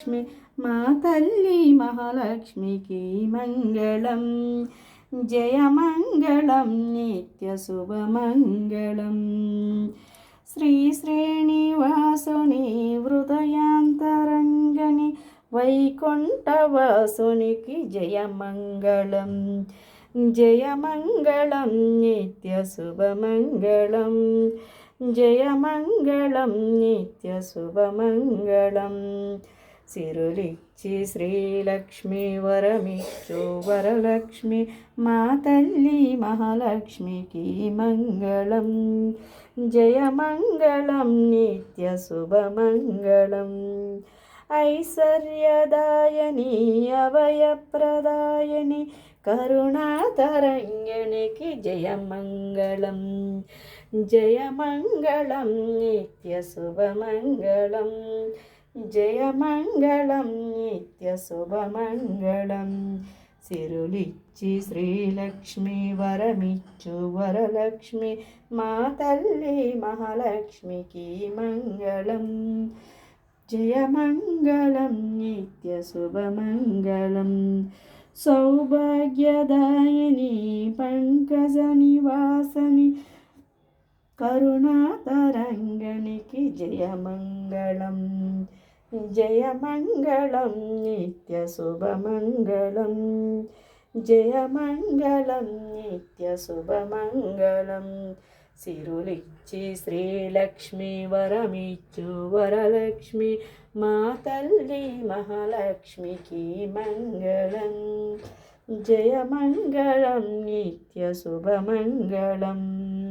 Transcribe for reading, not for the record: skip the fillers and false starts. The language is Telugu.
లక్ష్మి మా తల్లి మహాలక్ష్మికి మంగళం. జయమంగళం నిత్య శుభమంగళం. శ్రీ శ్రీనివాసుని హృదయాంతరంగని వైకుంఠవాసునికి జయమంగళం. జయమంగళం నిత్య శుభమంగళం. జయమంగళం నిత్య శుభమంగళం. సిరులిచ్చి శ్రీలక్ష్మి వరమిచ్చు వరలక్ష్మి మా తల్లి మహాలక్ష్మికి మంగళం. జయమంగళం నిత్య శుభమంగళం. ఐశ్వర్యదాయని అభయప్రదాయని కరుణాతరంగిణికి జయమంగళం. జయమంగళం నిత్య శుభమంగళం. జయమంగళం నిత్య శుభమంగళం. సిరులిచ్చి శ్రీలక్ష్మి వరమిచ్చు వరలక్ష్మి మా తల్లి మహాలక్ష్మికి మంగళం. జయమంగళం నిత్య శుభమంగళం. సౌభాగ్యదాయిని పంకజ నివాసని కరుణాతరంగనికి జయమంగళం. జయమంగళం నిత్య శుభమంగళం. జయమంగళం నిత్య శుభమంగళం. సిరులిచ్చి శ్రీలక్ష్మి వరమిచ్చు వరలక్ష్మి మా తల్లి మహాలక్ష్మికి మంగళం. జయమంగళం నిత్య శుభమంగళం.